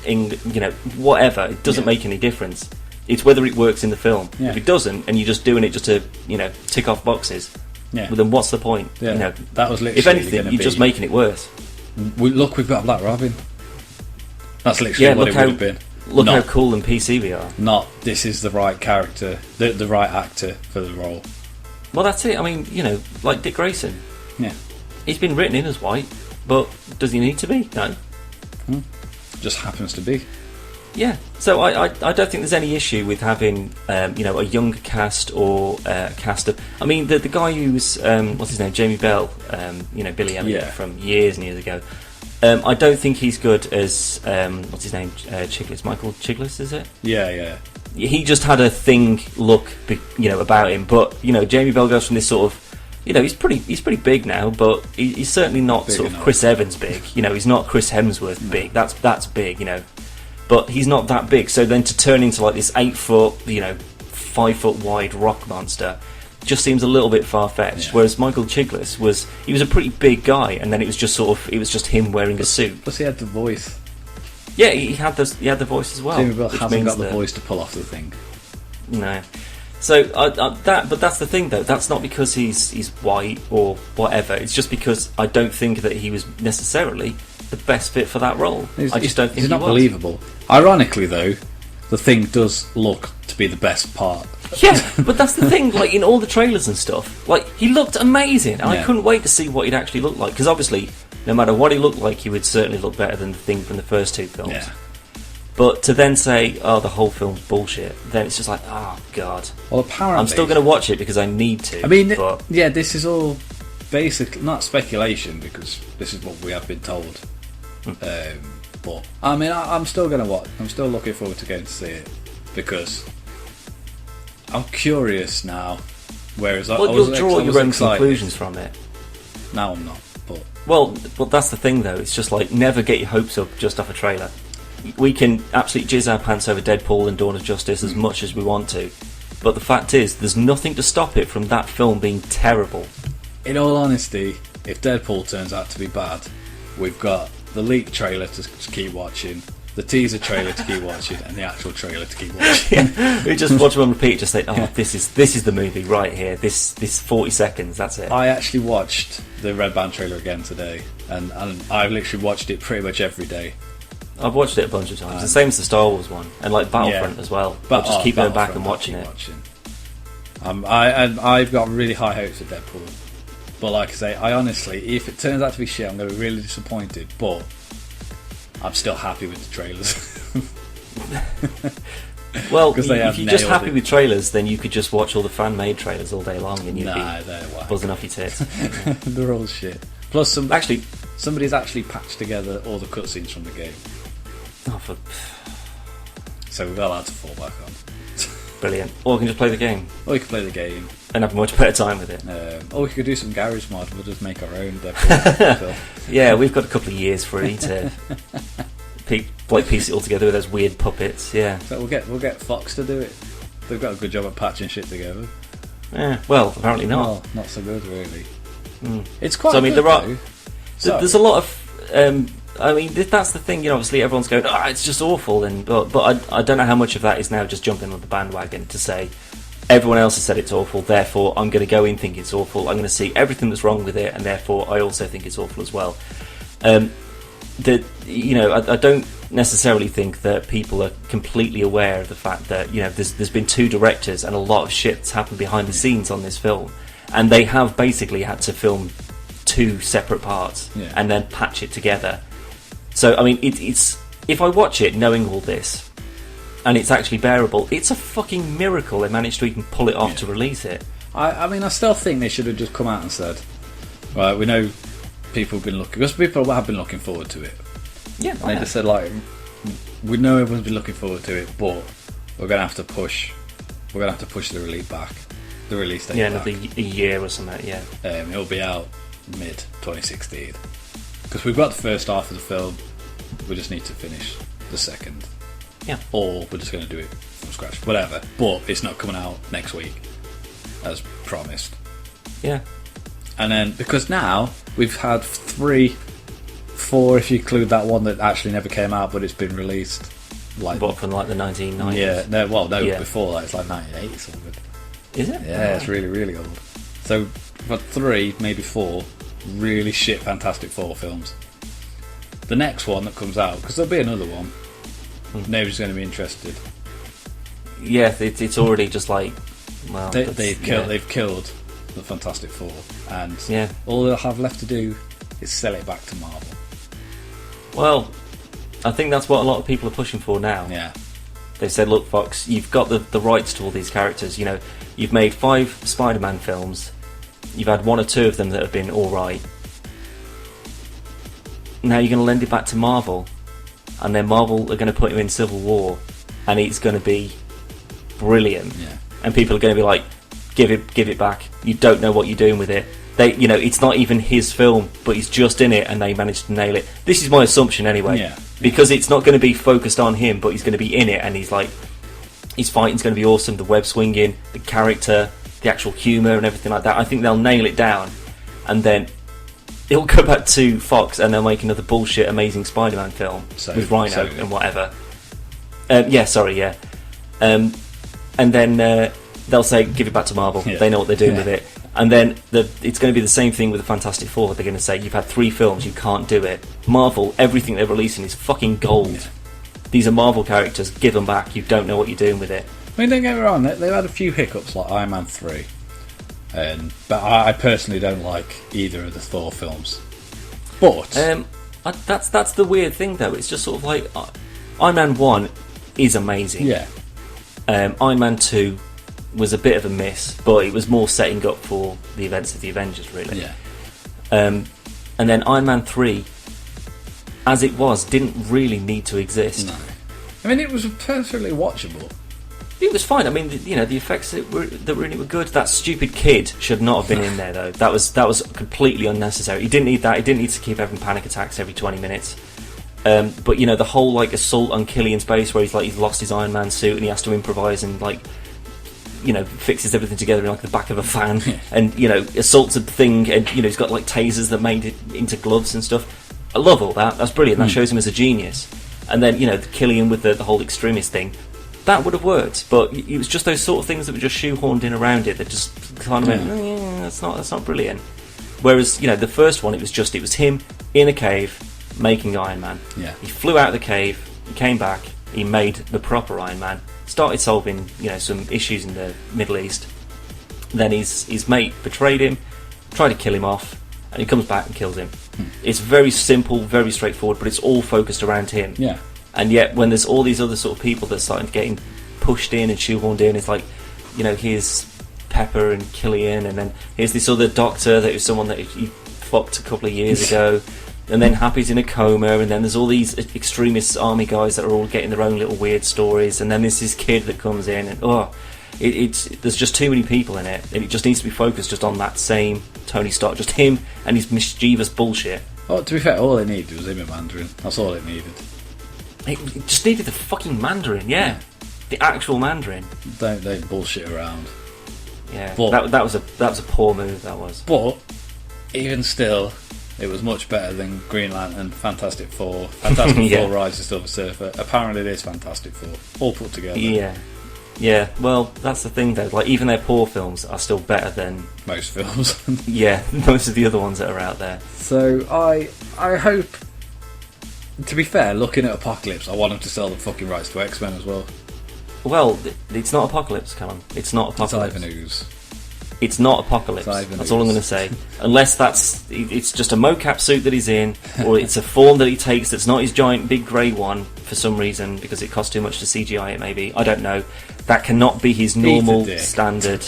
you know, whatever. It doesn't make any difference. It's whether it works in the film. Yeah. If it doesn't, and you're just doing it just to, you know, tick off boxes, well, then what's the point? Yeah. You know, that was literally. If anything, you're just making it worse. Look, we've got a Black Robin. That's literally what it would have been. Look how cool and PC we are. Not this is the right character, the right actor for the role. Well, that's it. I mean, you know, like Dick Grayson. Yeah. He's been written in as white, but does he need to be? No. Just happens to be. Yeah. So I don't think there's any issue with having you know, a younger cast or a cast of. I mean, the guy who's what's his name, Jamie Bell, you know, Billy Elliot from years and years ago. I don't think he's good as what's his name, Chiklis, Michael Chiklis, is it? Yeah. He just had a thing look, you know, about him. But you know, Jamie Bell goes from this sort of, you know, he's pretty big now, but he's certainly not big sort of enough. Chris Evans big. You know, he's not Chris Hemsworth big. That's big, you know. But he's not that big. So then to turn into like this 8 foot, you know, 5 foot wide rock monster just seems a little bit far fetched. Yeah. Whereas Michael Chiklis was a pretty big guy, and then it was just him wearing a suit. Plus he had the voice. Yeah, he had the voice as well. Jamie Bell hasn't got the voice to pull off the thing. No. So but that's the thing though. That's not because he's white or whatever. It's just because I don't think that he was necessarily the best fit for that role. I just don't think he's not believable. Ironically though, the thing does look to be the best part. Yeah, but that's the thing. Like in all the trailers and stuff, like he looked amazing, and I couldn't wait to see what he'd actually look like. Because obviously, no matter what he looked like, he would certainly look better than the thing from the first 2 films. Yeah. But to then say, "Oh, the whole film's bullshit," then it's just like, "Oh God." Well, apparently, I'm still going to watch it because I need to. I mean, this is all basically not speculation because this is what we have been told. But I mean, I'm still going to watch. I'm still looking forward to going to see it because I'm curious now. Whereas you'll draw your own conclusions from it. Now I'm not. But well, that's the thing though. It's just like never get your hopes up just off a trailer. We can absolutely jizz our pants over Deadpool and Dawn of Justice as much as we want to, but the fact is, there's nothing to stop it from that film being terrible. In all honesty, if Deadpool turns out to be bad, we've got the leaked trailer to keep watching, the teaser trailer to keep watching, and the actual trailer to keep watching. We just watch them on repeat, just think, this is the movie right here. This 40 seconds, that's it. I actually watched the Red Band trailer again today, and I've literally watched it pretty much every day. I've watched it a bunch of times. The same as the Star Wars one, and like Battlefront as well. But just keep going back and watching it. I've got really high hopes for Deadpool, but like I say, I honestly, if it turns out to be shit, I'm going to be really disappointed. But I'm still happy with the trailers. Well, if you're just happy with trailers, then you could just watch all the fan-made trailers all day long, and you'd be buzzing off your tits. They're all shit. Plus, somebody's actually patched together all the cutscenes from the game. So we've got that to fall back on. Brilliant. Or we can just play the game. Or we can play the game. And have a much better time with it. Or we could do some garage mod. We'll just make our own Deadpool. Yeah, we've got a couple of years free to piece it all together with those weird puppets. Yeah. So we'll get Fox to do it. They've got a good job at patching shit together. Yeah. Well, apparently not. Well, not so good, really. It's quite. So, I mean, there's a lot of. I mean, that's the thing. You know, obviously everyone's going, it's just awful, but I don't know how much of that is now just jumping on the bandwagon to say everyone else has said it's awful, therefore I'm going to go in think it's awful. I'm going to see everything that's wrong with it, and therefore I also think it's awful as well. I don't necessarily think that people are completely aware of the fact that, you know, there's been 2 directors and a lot of shit's happened behind the scenes on this film, and they have basically had to film 2 separate parts and then patch it together. So I mean, it's if I watch it knowing all this, and it's actually bearable, it's a fucking miracle they managed to even pull it off to release it. I mean, I still think they should have just come out and said, right, we know people have been looking, because people have been looking forward to it. Yeah, and they just said, like, we know everyone's been looking forward to it, but we're gonna have to push the release back, the release date. Yeah, back. another a year or something. Yeah, it'll be out mid 2016 because we've got the first half of the film. We just need to finish the second. Yeah, or we're just going to do it from scratch, whatever. But it's not coming out next week, as promised. Yeah, and then because now we've had 4 if you include that one that actually never came out, but it's been released. Like what, from like the 1990s? Yeah, before that, it's like 1980 something. Is it? Yeah, it's really, really old. So we've had 3, maybe 4 really shit Fantastic Four films. The next one that comes out, because there'll be another one, nobody's going to be interested. Yeah, it's already just like, well, they've killed the Fantastic Four, and yeah, all they'll have left to do is sell it back to Marvel. Well, I think that's what a lot of people are pushing for now. Yeah, they've said, look, Fox, you've got the rights to all these characters. You know, you've made 5 Spider-Man films. You've had 1 or 2 of them that have been all right. Now you're going to lend it back to Marvel, and then Marvel are going to put him in Civil War, and it's going to be brilliant. Yeah. And people are going to be like, give it back. You don't know what you're doing with it. It's not even his film, but he's just in it, and they managed to nail it. This is my assumption anyway. Yeah. Because it's not going to be focused on him, but he's going to be in it, and he's like, his fighting's going to be awesome. The web swinging, the character, the actual humour, and everything like that. I think they'll nail it down, and then it'll go back to Fox, and they'll make another bullshit Amazing Spider-Man film with Rhino and whatever. And then they'll say, give it back to Marvel. Yeah. They know what they're doing with it. And then it's going to be the same thing with the Fantastic Four. They're going to say, you've had 3 films, you can't do it. Marvel, everything they're releasing is fucking gold. Yeah. These are Marvel characters, give them back. You don't know what you're doing with it. I mean, don't get me wrong, they've had a few hiccups like Iron Man 3. But I personally don't like either of the Thor films. But that's the weird thing, though. It's just sort of like Iron Man 1 is amazing. Yeah. Iron Man 2 was a bit of a miss, but it was more setting up for the events of the Avengers, really. Yeah. And then Iron Man 3, as it was, didn't really need to exist. No. I mean, it was perfectly watchable. It was fine. I mean, the effects that were in it were good. That stupid kid should not have been in there, though. That was completely unnecessary. He didn't need that. He didn't need to keep having panic attacks every 20 minutes. But the whole like assault on Killian's base, where he's lost his Iron Man suit and he has to improvise and fixes everything together in like the back of a fan, and assaults a thing, and he's got like tasers that made it into gloves and stuff. I love all that. That's brilliant. That shows him as a genius. And then Killian with the whole extremist thing. That would have worked, but it was just those sort of things that were just shoehorned in around it that just kind of went, that's not brilliant. Whereas, the first one, it was him in a cave making Iron Man. Yeah. He flew out of the cave, he came back, he made the proper Iron Man, started solving, some issues in the Middle East. Then his mate betrayed him, tried to kill him off, and he comes back and kills him. It's very simple, very straightforward, but it's all focused around him. Yeah. And yet, when there's all these other sort of people that are starting to get pushed in and shoehorned in, it's like, here's Pepper and Killian, and then here's this other doctor that was someone that he fucked a couple of years ago, and then Happy's in a coma, and then there's all these extremist army guys that are all getting their own little weird stories, and then there's this kid that comes in, and there's just too many people in it, and it just needs to be focused just on that same Tony Stark, just him and his mischievous bullshit. Oh, to be fair, all it needed was him in Mandarin. That's all it needed. It just needed the fucking Mandarin, yeah. The actual Mandarin. Don't bullshit around. Yeah, but that was a poor move. That was. But even still, it was much better than Green Lantern, Fantastic Four, Four, Rise of Silver Surfer. Apparently, it is Fantastic Four, all put together. Yeah. Well, that's the thing, though. Like, even their poor films are still better than most films. Yeah, most of the other ones that are out there. So I hope. To be fair, looking at Apocalypse, I want them to sell the fucking rights to X-Men as well. Well, it's not Apocalypse, Callum. It's not Apocalypse. It's Ivan Ooze. It's not Apocalypse. That's all I'm going to say. Unless it's just a mocap suit that he's in, or it's a form that he takes that's not his giant big grey one for some reason, because it costs too much to CGI it maybe. I don't know. That cannot be his normal standard.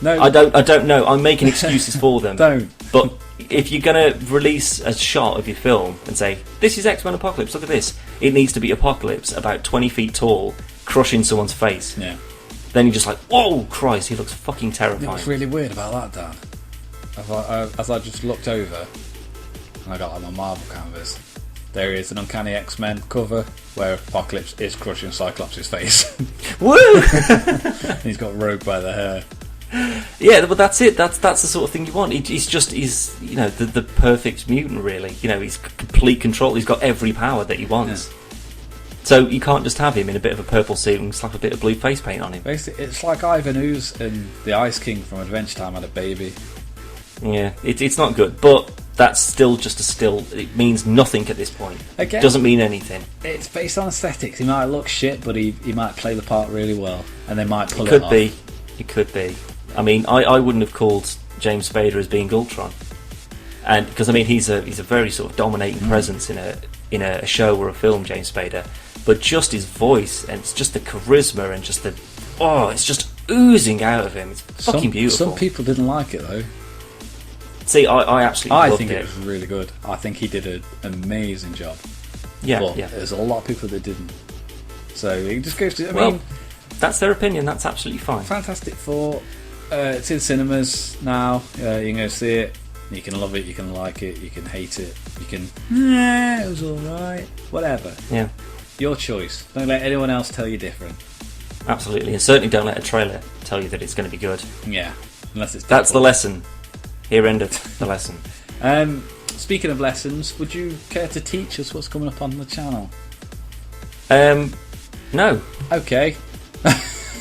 No, I don't know. I'm making excuses for them. Don't. But if you're going to release a shot of your film and say, this is X-Men Apocalypse, look at this, it needs to be Apocalypse, about 20 feet tall, crushing someone's face. Yeah. Then you're just like, whoa, Christ, he looks fucking terrifying. What's really weird about that, Dan? As I just looked over, and I got like my Marvel canvas, there is an Uncanny X-Men cover where Apocalypse is crushing Cyclops' face. Woo! He's got Rogue by the hair. Yeah, but that's it. That's the sort of thing you want. He's the perfect mutant, really. You know, he's complete control. He's got every power that he wants. Yeah. So you can't just have him in a bit of a purple suit and slap a bit of blue face paint on him. Basically, it's like Ivan Ooze and the Ice King from Adventure Time had a baby. Yeah, it's not good, but that's still just a still. It means nothing at this point. Again, it doesn't mean anything. It's based on aesthetics. He might look shit, but he might play the part really well, and they might pull it off. It could be. I mean, I wouldn't have called James Spader as being Ultron, and because I mean he's a very sort of dominating presence in a show or a film, James Spader. But just his voice and it's just the charisma and just it's just oozing out of him. It's fucking beautiful. Some people didn't like it though. See, I absolutely loved it. I think it was really good. I think he did an amazing job. Yeah, but yeah. There's a lot of people that didn't. So it just goes to. I mean, that's their opinion. That's absolutely fine. Fantastic Four. It's in cinemas now. You can go see it. You can love it. You can like it. You can hate it. You can. It was all right. Whatever. Yeah. Your choice. Don't let anyone else tell you different. Absolutely, and certainly don't let a trailer tell you that it's going to be good. Yeah, unless it's. That's the lesson. Here ended the lesson. Speaking of lessons, would you care to teach us what's coming up on the channel? No. Okay.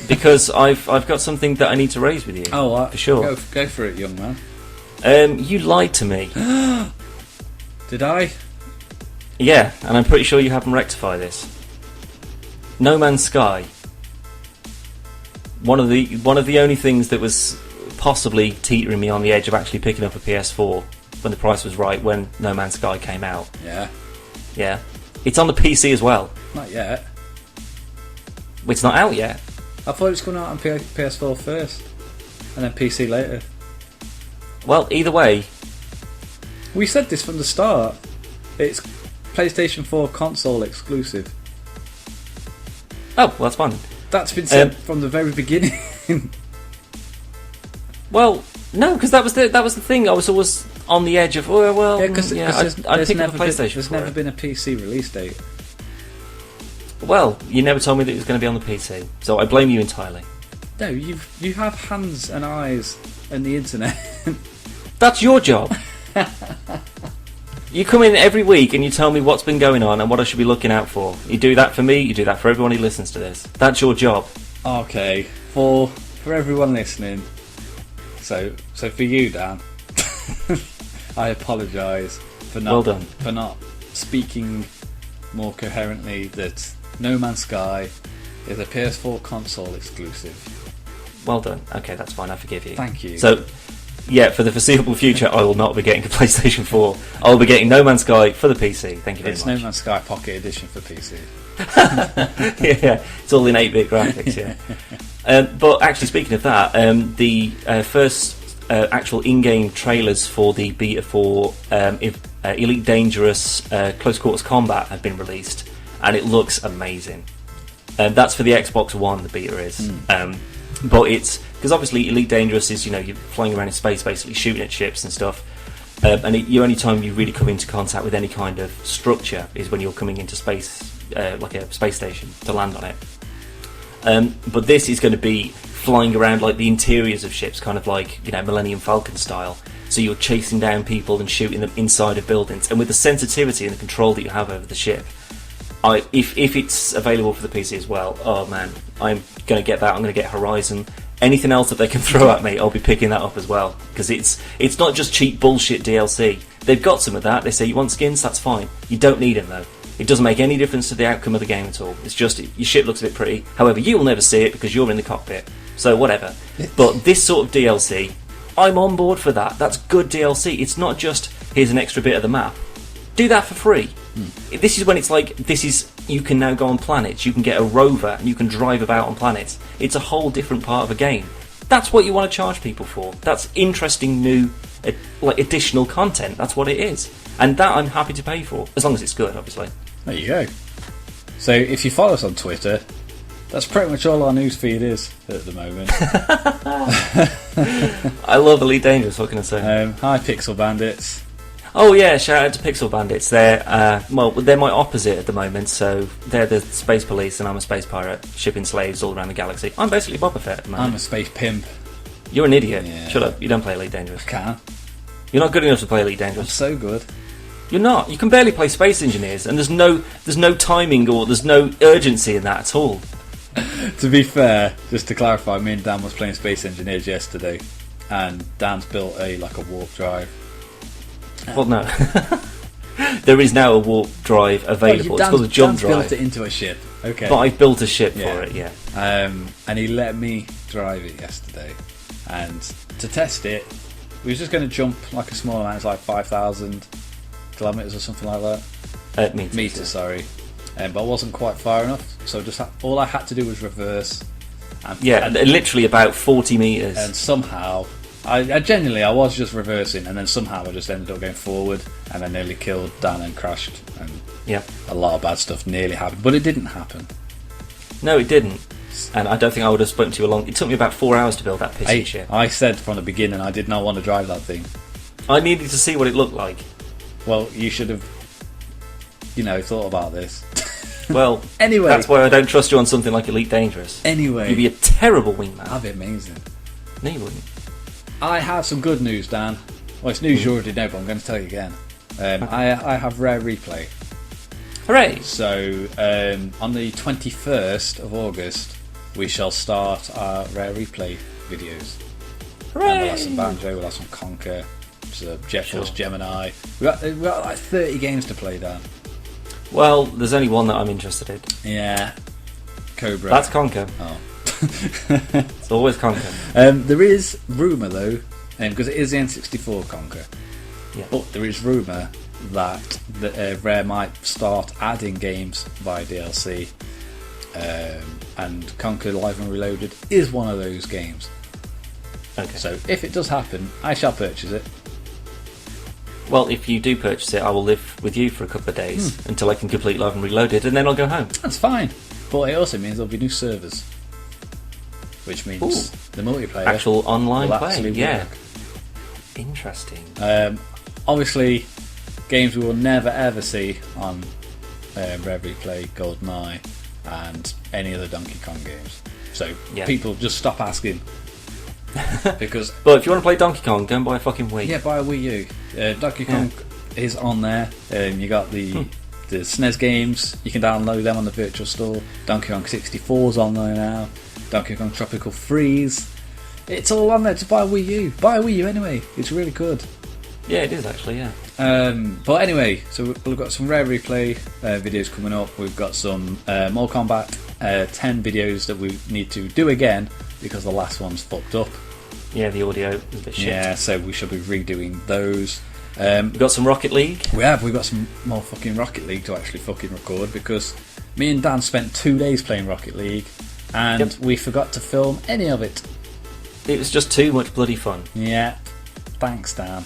Because I've got something that I need to raise with you. Oh, for sure. Go for it, young man. You lied to me. Did I? Yeah, and I'm pretty sure you haven't rectified this. No Man's Sky. One of the only things that was possibly teetering me on the edge of actually picking up a PS4 when the price was right when No Man's Sky came out. Yeah. Yeah. It's on the PC as well. Not yet. It's not out yet. I thought it was coming out on PS4 first, and then PC later. Well, either way. We said this from the start. It's PlayStation 4 console exclusive. Oh, well, that's fine. That's been said from the very beginning. Well, no, because that was the thing. I was always on the edge of I'd pick up a PlayStation. There's never been a PC release date. Well, you never told me that it was going to be on the PC, so I blame you entirely. No, you have hands and eyes and the internet. That's your job. You come in every week and you tell me what's been going on and what I should be looking out for. You do that for me, you do that for everyone who listens to this. That's your job. Okay, for everyone listening. So for you, Dan, I apologise for not speaking more coherently that No Man's Sky is a PS4 console exclusive. Well done. Okay, that's fine. I forgive you. Thank you. So, yeah, for the foreseeable future, I will not be getting a PlayStation 4. I will be getting No Man's Sky for the PC. Thank you very much. It's No Man's Sky Pocket Edition for PC. Yeah, it's all in 8-bit graphics, yeah. But actually, speaking of that, the first actual in-game trailers for the beta for Elite Dangerous Close Quarters Combat have been released, and it looks amazing. That's for the Xbox One, the beta is. But it's because obviously Elite Dangerous is, you're flying around in space basically shooting at ships and stuff, and the only time you really come into contact with any kind of structure is when you're coming into space, like a space station, to land on it. But this is going to be flying around like the interiors of ships, kind of like Millennium Falcon style. So you're chasing down people and shooting them inside of buildings, and with the sensitivity and the control that you have over the ship, if it's available for the PC as well, oh man, I'm going to get that. I'm going to get Horizon. Anything else that they can throw at me, I'll be picking that up as well, because it's not just cheap bullshit DLC. They've got some of that. They say you want skins, that's fine. You don't need them though. It doesn't make any difference to the outcome of the game at all. It's just your ship looks a bit pretty. However, you will never see it because you're in the cockpit. So whatever. But this sort of DLC, I'm on board for that. That's good DLC. It's not just, here's an extra bit of the map. Do that for free. This is when it's like, you can now go on planets, you can get a rover, and you can drive about on planets. It's a whole different part of a game. That's what you want to charge people for. That's interesting, new, additional content. That's what it is. And that I'm happy to pay for, as long as it's good, obviously. There you go. So if you follow us on Twitter, that's pretty much all our news feed is at the moment. I love Elite Dangerous, what can I say? Hi, Pixel Bandits. Oh yeah, shout out to Pixel Bandits. They're they're my opposite at the moment. So they're the space police, and I'm a space pirate shipping slaves all around the galaxy. I'm basically Boba Fett at the moment. I'm a space pimp. You're an idiot. Yeah. Shut up. You don't play Elite Dangerous. I can. You're not good enough to play Elite I'm Dangerous. so good. You're not. You can barely play Space Engineers, and there's no timing or there's no urgency in that at all. To be fair, just to clarify, me and Dan was playing Space Engineers yesterday, and Dan's built a warp drive. Well, no. There is now a warp drive available. It's called a jump Dan's drive. built it into a ship. Okay. But I built a ship for it, yeah. And he let me drive it yesterday. And to test it, we were just going to jump like a small amount, it's like 5,000 kilometres or something like that. Meters, sorry. But I wasn't quite far enough, so all I had to do was reverse. And literally about 40 metres. And somehow, I was just reversing, and then somehow I just ended up going forward, and I nearly killed Dan and crashed, and a lot of bad stuff nearly happened, but it didn't happen. No, it didn't. And I don't think I would have spoken to you It took me about 4 hours to build that piece of shit. I said from the beginning I did not want to drive that thing. I needed to see what it looked like. Well, you should have, thought about this. Well, anyway, that's why I don't trust you on something like Elite Dangerous. Anyway, you'd be a terrible wingman. That'd be amazing. No, you wouldn't. I have some good news, Dan. Well, it's news you already know, but I'm going to tell you again. I have Rare Replay. Hooray! So, on the 21st of August, we shall start our Rare Replay videos. Hooray! And we'll have some Banjo, we'll have some Conker, Jet Force Gemini. We've got like 30 games to play, Dan. Well, there's only one that I'm interested in. Yeah. Cobra. That's Conker. Oh. It's always Conker. There is rumour, though, because it is the N64 Conker. Yeah. But there is rumour that Rare might start adding games via DLC. And Conker Live and Reloaded is one of those games. Okay. So if it does happen, I shall purchase it. Well, if you do purchase it, I will live with you for a couple of days until I can complete Live and Reloaded, and then I'll go home. That's fine. But it also means there'll be new servers. Which means the multiplayer... Actual online will play, actually yeah. work. Interesting. Obviously, games we will never ever see on Rare Replay, GoldenEye, and any other Donkey Kong games. So people just stop asking. Because but if you want to play Donkey Kong, go and buy a fucking Wii. Yeah, buy a Wii U. Donkey Kong is on there. You got the SNES games. You can download them on the Virtual Store. Donkey Kong 64 is on there now. Donkey Kong Tropical Freeze. It's all on there. Just buy a Wii U. Buy a Wii U anyway. It's really good. Yeah, it is actually. Yeah. But anyway, so we've got some Rare Replay videos coming up. We've got some Mortal Kombat 10 videos that we need to do again because the last one's fucked up. Yeah, the audio is a bit shit. Yeah, so we should be redoing those. We've got some Rocket League. We've got some more fucking Rocket League to actually fucking record because me and Dan spent 2 days playing Rocket League and we forgot to film any of it. It was just too much bloody fun. Yeah, thanks, Dan.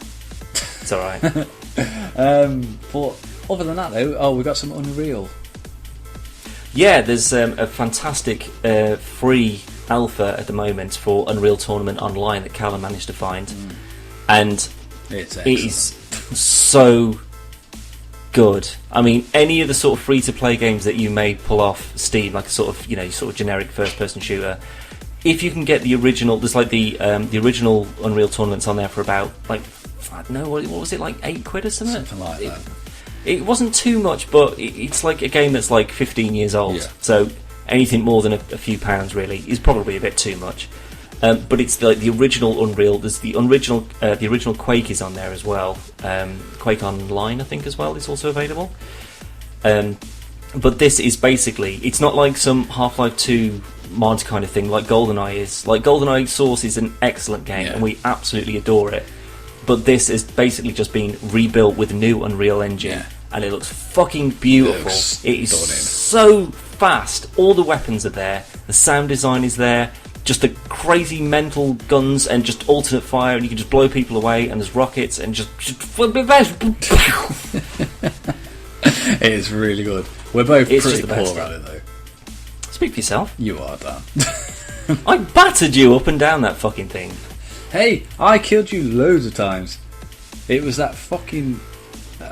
It's alright. But other than that though, we've got some Unreal. Yeah, there's a fantastic free alpha at the moment for Unreal Tournament Online that Callum managed to find, and it is so good. I mean, any of the sort of free-to-play games that you may pull off Steam, like a sort of generic first-person shooter, if you can get the original, there's like the original Unreal Tournaments on there for about I don't know what was it, like £8 or something? Something like that. It wasn't too much, but it's like a game that's like 15 years old. Yeah. So anything more than a few pounds really is probably a bit too much. But it's like the original Unreal. There's the original Quake is on there as well. Quake Online, I think, as well is also available. But this is basically, it's not like some Half-Life 2 mods kind of thing, like GoldenEye is. Like GoldenEye Source is an excellent game, and we absolutely adore it. But this is basically just being rebuilt with a new Unreal Engine, and it looks fucking beautiful. It is so fast. All the weapons are there. The sound design is there. Just the crazy mental guns and just alternate fire, and you can just blow people away. And there's rockets and just It is really good. We're both pretty poor at it, though. Speak for yourself. You are, Dan. I battered you up and down that fucking thing. Hey, I killed you loads of times. It was that fucking...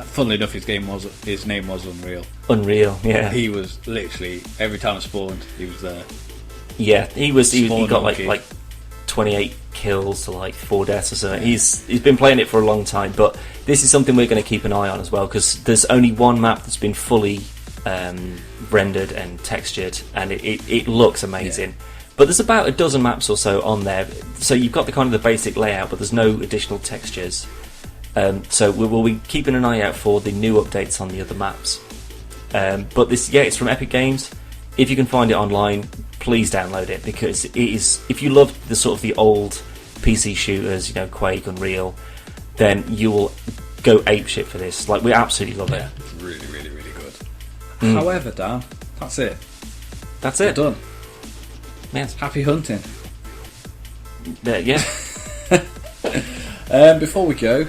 funnily enough, his name was Unreal. Unreal, yeah. He was literally, every time I spawned, he was there. Yeah, he got like 28 kills to like 4 deaths or something. He's been playing it for a long time, but this is something we're going to keep an eye on as well, because there's only one map that's been fully rendered and textured, and it looks amazing. But there's about a dozen maps or so on there, so you've got the kind of the basic layout, but there's no additional textures. So we'll be keeping an eye out for the new updates on the other maps. But this, it's from Epic Games. If you can find it online, please download it, because it is. If you love the sort of the old PC shooters, Quake, Unreal, then you will go apeshit for this. Like, we absolutely love it. It's really, really, really good. However, Dan, that's it. That's it. We're done. Yes. Happy hunting. Yeah. Before we go,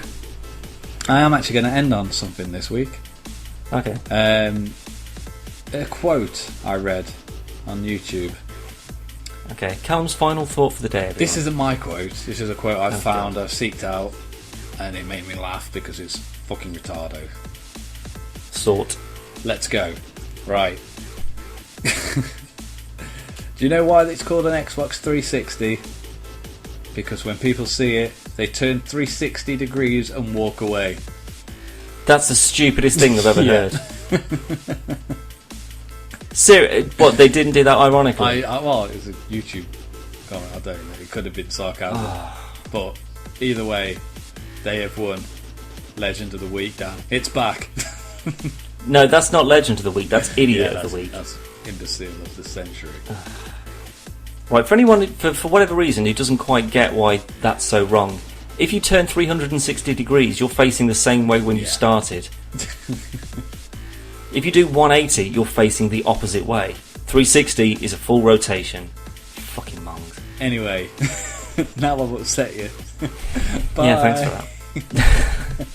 I am actually going to end on something this week. Okay. A quote I read on YouTube. Okay, Callum's final thought for the day, everyone. This isn't my quote. This is a quote I've found, I've seeked out, and it made me laugh because it's fucking retardo. Sort. Let's go. Right. Do you know why it's called an Xbox 360? Because when people see it, they turn 360 degrees and walk away. That's the stupidest thing I've ever heard. What, they didn't do that ironically? Well, it was a YouTube comment, I don't know. It could have been sarcasm. But either way, they have won Legend of the Week, Dan. It's back. No, that's not Legend of the Week, that's Idiot of the Week. That's Imbecile of the Century. Right, for anyone, for whatever reason, who doesn't quite get why that's so wrong, if you turn 360 degrees, you're facing the same way when you started. If you do 180, you're facing the opposite way. 360 is a full rotation. Fucking mongs. Anyway, now I've upset you. Bye. Yeah, thanks for that.